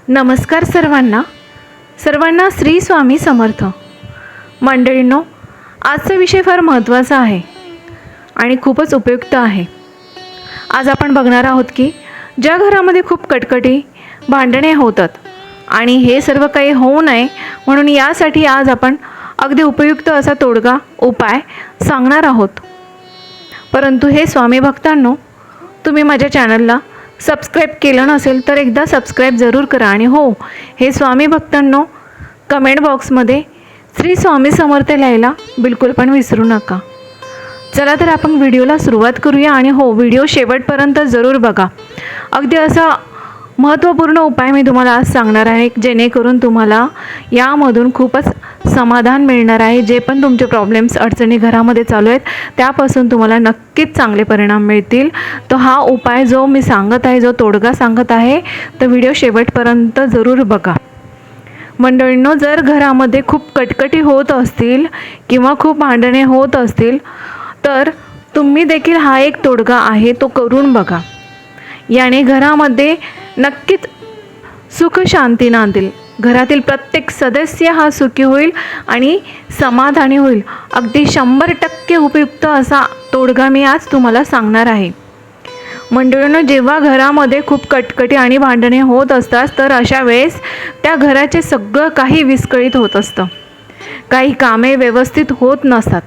नमस्कार सर्वांना श्री स्वामी समर्थ। मंडळींनो, आजचा विषय फार महत्त्वाचा आहे आणि खूपच उपयुक्त आहे। आज आपण बघणार आहोत की ज्या घरामध्ये खूप कटकटी भांडणे होतात आणि हे सर्व काही होऊ नये म्हणून यासाठी आज आपण अगदी उपयुक्त असा तोडगा उपाय सांगणार आहोत। परंतु हे स्वामी भक्तांनो, तुम्ही माझ्या चॅनलला सबस्क्राईब केलं नसेल तर एकदा सबस्क्राईब जरूर करा आणि हो, हे स्वामी भक्तांनो, कमेंट बॉक्समध्ये श्री स्वामी समर्थ लिहायला बिलकुल पण विसरू नका। चला तर आपण व्हिडिओला सुरुवात करूया आणि हो, व्हिडिओ शेवटपर्यंत जरूर बघा। अगदी असा महत्त्वपूर्ण उपाय मी तुम्हाला आज सांगणार आहे, जेणेकरून तुम्हाला यामधून खूपच समाधान मिळणार आहे। जे पण तुमचे प्रॉब्लेम्स अडचणी घरामध्ये चालू आहेत त्यापासून तुम्हाला नक्कीच चांगले परिणाम मिळतील। तो हा उपाय जो मी सांगत आहे, जो तोडगा सांगत आहे, तर व्हिडिओ शेवटपर्यंत जरूर बघा। मंडळींनो, जर घरामध्ये खूप कटकटी होत असतील किंवा खूप भांडणे होत असतील तर तुम्ही देखील हा एक तोडगा आहे तो करून बघा। याने घरामध्ये नक्कीच सुख शांती नांदेल। घरातील प्रत्येक सदस्य हा सुखी होईल आणि समाधानी होईल। अगदी 100% उपयुक्त असा तोडगा मी आज तुम्हाला सांगणार आहे। मंडळींनो, जेव्हा घरामध्ये खूप कटकटी आणि भांडणे होत असतात तर अशा वेळेस त्या घराचे सगळं काही विस्कळीत होत असतं। काही कामे व्यवस्थित होत नसतात।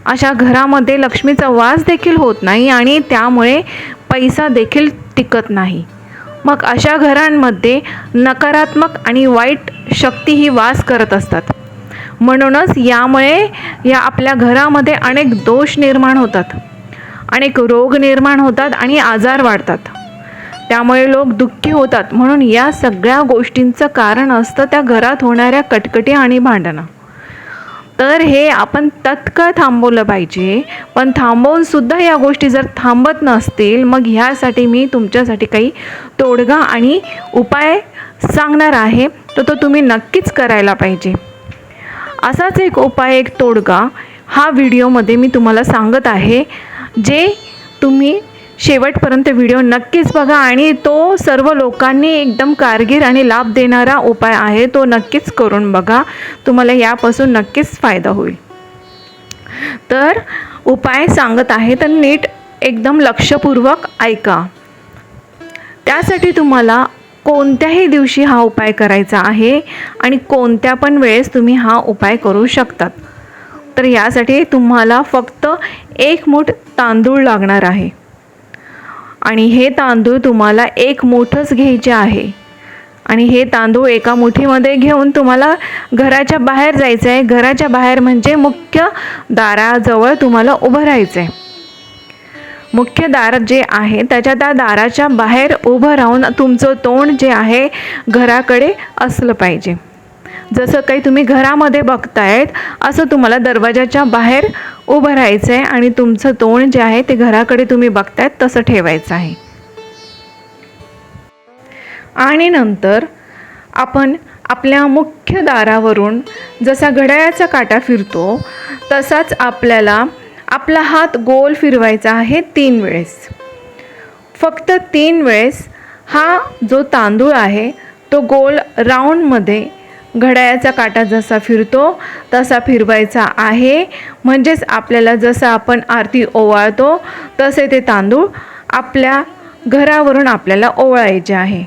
अशा घरामध्ये लक्ष्मीचा वास देखील होत नाही आणि त्यामुळे पैसा देखील टिकत नाही। मग अशा घरांमध्ये नकारात्मक आणि वाईट शक्ती ही वास करत असतात। म्हणूनच यामुळे या आपल्या घरामध्ये अनेक दोष निर्माण होतात, अनेक रोग निर्माण होतात आणि आजार वाढतात। त्यामुळे लोक दुःखी होतात। म्हणून या सगळ्या गोष्टींचं कारण असतं त्या घरात होणाऱ्या कटकटी आणि भांडणं। तर हे आपण तत्काळ थांबवलं पाहिजे। पण थांबवून सुद्धा या गोष्टी जर थांबत नसतील मग ह्यासाठी मी तुमच्यासाठी काही तोडगा आणि उपाय सांगणार आहे, तर तो तुम्ही नक्कीच करायला पाहिजे। असाच एक उपाय, एक तोडगा हा व्हिडिओमध्ये मी तुम्हाला सांगत आहे, जे तुम्ही शेवटपर्यंत व्हिडिओ नक्कीच बघा आणि तो सर्व लोकांनी एकदम कारगर आणि लाभ देणारा उपाय आहे, तो नक्कीच करून बघा। तुम्हाला यापासून नक्कीच फायदा होईल। तर उपाय सांगत आहे तर नीट एकदम लक्षपूर्वक ऐका। त्यासाठी तुम्हाला कोणत्याही दिवशी हा उपाय करायचा आहे आणि कोणत्या पण वेळेस तुम्ही हा उपाय करू शकतात। तर यासाठी तुम्हाला फक्त 1 मूठ तांदूळ लागणार आहे आणि हे तांदूळ तुम्हाला 1 मूठच घ्यायचे आहे आणि हे तांदूळ एका मुठीमध्ये घेऊन तुम्हाला घराच्या बाहेर जायचं आहे। घराच्या बाहेर म्हणजे मुख्य दाराजवळ तुम्हाला उभं राहायचं आहे। मुख्य दार जे आहे त्या दाराच्या बाहेर उभं राहून तुमचं तोंड जे आहे घराकडे असलं पाहिजे। जसं काही तुम्ही घरामध्ये बघतायत असं तुम्हाला दरवाजाच्या बाहेर उभं राहायचं आहे आणि तुमचं तोंड जे आहे ते घराकडे तुम्ही बघतायत तसं ठेवायचं आहे। आणि नंतर आपण आपल्या मुख्य दारावरून जसा घड्याळाचा काटा फिरतो तसाच आपल्याला आपला हात गोल फिरवायचा आहे 3 वेळेस। फक्त 3 वेळेस हा जो तांदूळ आहे तो गोल राऊंडमध्ये घड्याळाचा काटा जसा फिरतो तसा फिरवायचा आहे। म्हणजेच आपल्याला जसं आपण आरती ओवाळतो तसे ते तांदूळ आपल्या घरावरून आपल्याला ओवाळायचे आहे।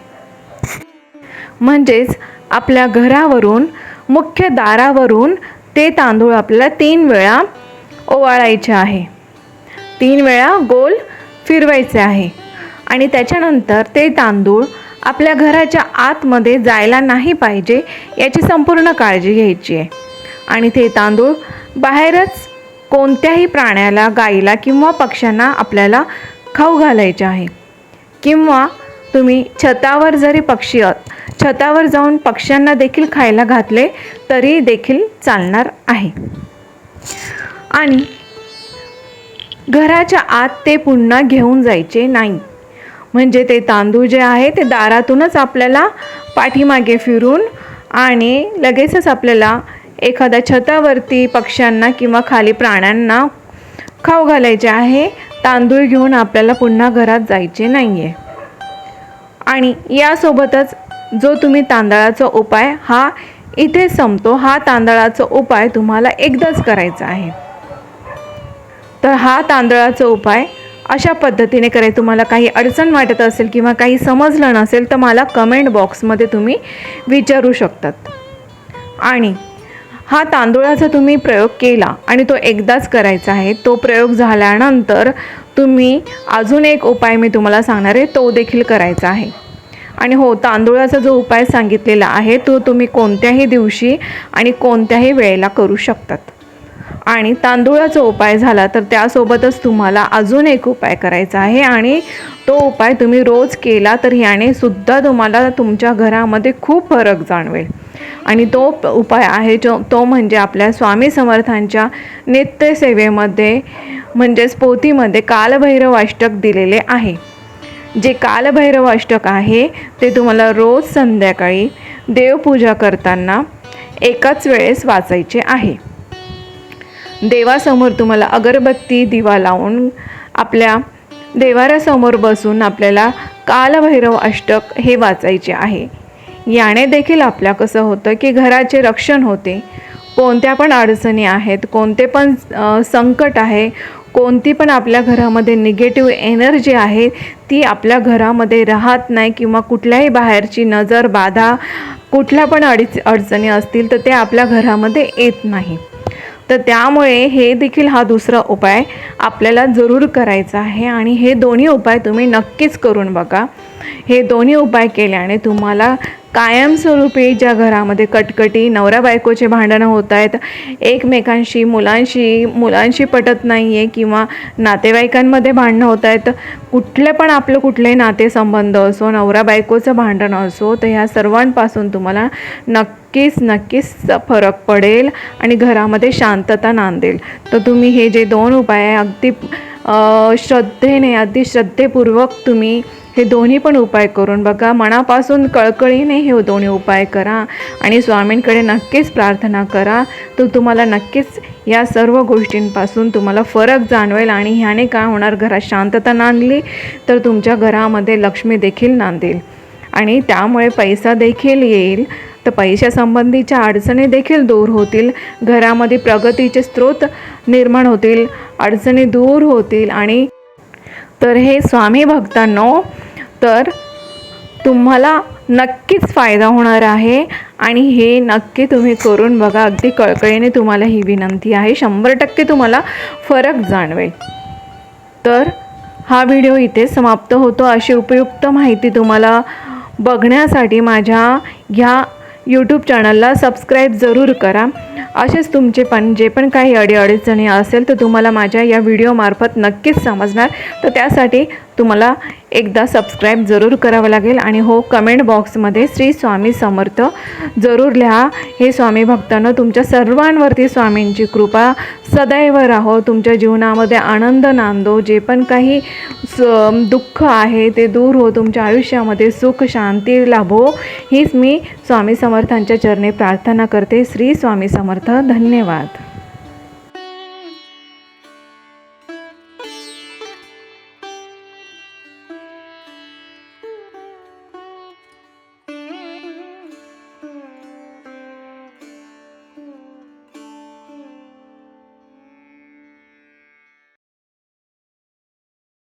म्हणजेच आपल्या घरावरून मुख्य दारावरून ते तांदूळ आपल्याला 3 वेळा ओवाळायचे आहे। 3 वेळा गोल फिरवायचे आहे आणि त्याच्यानंतर ते तांदूळ आपल्या घराच्या आतमध्ये जायला नाही पाहिजे याची संपूर्ण काळजी घ्यायची आहे। आणि ते तांदूळ बाहेरच कोणत्याही प्राण्याला, गाईला किंवा पक्ष्यांना आपल्याला खाऊ घालायचे आहे। किंवा तुम्ही छतावर जरी छतावर जाऊन पक्ष्यांना देखील खायला घातले तरी देखील चालणार आहे। आणि घराच्या आत ते पुन्हा घेऊन जायचे नाही। म्हणजे ते तांदूळ जे आहे ते दारातूनच आपल्याला पाठीमागे फिरून आणि लगेचच आपल्याला एखाद्या छतावरती पक्ष्यांना किंवा खाली प्राण्यांना खाऊ घालायचे आहे। तांदूळ घेऊन आपल्याला पुन्हा घरात जायचे नाही आहे। आणि यासोबतच जो तुम्ही तांदळाचा उपाय हा इथे संपतो. हा तांदळाचा उपाय तुम्हाला एकदाच करायचा आहे. तर हा तांदळाचा उपाय अशा पद्धतीने करायचं. तुम्हाला काही अडचण वाटत असेल किंवा काही समजलं नसेल तर मला कमेंट बॉक्समध्ये तुम्ही विचारू शकतात. आणि हा तांदूळाचा तुम्ही प्रयोग केला आणि तो एकदाच करायचा आहे. तो प्रयोग झाल्यानंतर तुम्ही अजून एक उपाय मी तुम्हाला सांगणार आहे, तो देखील करायचा आहे. आणि हो, तांदूळाचा जो उपाय सांगितलेला आहे तो तुम्ही कोणत्याही दिवशी आणि कोणत्याही वेळेला करू शकतात. आणि तांदूळाचा उपाय झाला तर त्यासोबतच तुम्हाला अजून एक उपाय करायचा आहे. आणि तो उपाय तुम्ही रोज केला तर याने सुद्धा तुम्हाला तुमच्या घरामध्ये खूप फरक जाणवेल. आणि तो उपाय आहे तो म्हणजे आपल्या स्वामी समर्थांच्या नित्यसेवेमध्ये म्हणजेच पोथीमध्ये कालभैरव अष्टक दिलेले आहे. जे कालभैरव अष्टक आहे ते तुम्हाला रोज संध्याकाळी देवपूजा करताना एकाच वेळेस वाचायचे आहे. देवासमोर तुम्हाला अगरबत्ती दिवा लावून आपल्या देवाऱ्यासमोर बसून आपल्याला कालभैरव अष्टक हे वाचायचे आहे. याने देखील आपल्या कसं होतं की घराचे रक्षण होते. कोणत्या पण अडचणी आहेत, कोणते पण संकट आहे, कोणती पण आपल्या घरामध्ये निगेटिव्ह एनर्जी आहे ती आपल्या घरामध्ये राहत नाही. किंवा कुठल्याही बाहेरची नजर बाधा कुठल्या पण अडचणी असतील तर ते आपल्या घरामध्ये येत नाही. तर त्यामुळे हे देखील हा दुसरा उपाय आपल्याला जरूर करायचा आहे. आणि हे दोन्ही उपाय तुम्ही नक्कीच करून बघा. हे दोन्ही उपाय केल्याने तुम्हाला कायमस्वरूपी ज्या घरामध्ये कटकटी, नवरा बायकोचे भांडणं होत आहेत, एकमेकांशी मुलांशी पटत नाही आहे किंवा नातेवाईकांमध्ये भांडणं होत आहेत, कुठलेही नातेसंबंध असो, नवरा बायकोचं भांडण असो, तर ह्या सर्वांपासून तुम्हाला नक्कीच फरक पडेल आणि घरामध्ये शांतता नांदेल. तर तुम्ही हे जे 2 उपाय आहे अगदी श्रद्धेपूर्वक तुम्ही हे दोन्ही पण उपाय करून बघा. मनापासून कळकळीने हे दोन्ही उपाय करा आणि स्वामींकडे नक्कीच प्रार्थना करा. तर तुम्हाला नक्कीच या सर्व गोष्टींपासून तुम्हाला फरक जाणवेल. आणि ह्याने काय होणार, घरात शांतता नांदली तर तुमच्या घरामध्ये लक्ष्मी देखील नांदेल आणि त्यामुळे पैसा देखील येईल. तर पैशासंबंधीच्या अडचणी देखील दूर होतील, घरामध्ये प्रगतीचे स्रोत निर्माण होतील, अडचणी दूर होतील. आणि तर हे स्वामी भक्तांनो, तर तुम्हाला नक्कीच फायदा होणार आहे आणि हे नक्की तुम्ही करून बघा. अगदी कळकळीने तुम्हाला ही विनंती आहे. 100% तुम्हाला फरक जाणवेल. तर हा व्हिडिओ इथे समाप्त होतो. अशी उपयुक्त माहिती तुम्हाला बघण्यासाठी माझ्या ह्या यूट्यूब चॅनलला सबस्क्राईब जरूर करा. असेच तुमचे जे पण काही अडीअडचणी असेल तर तुम्हाला माझ्या या व्हिडिओमार्फत नक्कीच समजणार. तर त्यासाठी तुम्हाला एकदा सबस्क्राईब जरूर करावं लागेल. आणि हो, कमेंट बॉक्समध्ये श्री स्वामी समर्थ जरूर लिहा. हे स्वामी भक्तांनो, तुमच्या सर्वांवरती स्वामींची कृपा सदैव राहो, तुमच्या जीवनामध्ये आनंद नांदो, जे पण काही दुःख आहे ते दूर हो, तुमच्या आयुष्यामध्ये सुख शांती लाभो, हीच मी स्वामी समर्थांच्या चरणी प्रार्थना करते. श्री स्वामी समर्थ. धन्यवाद.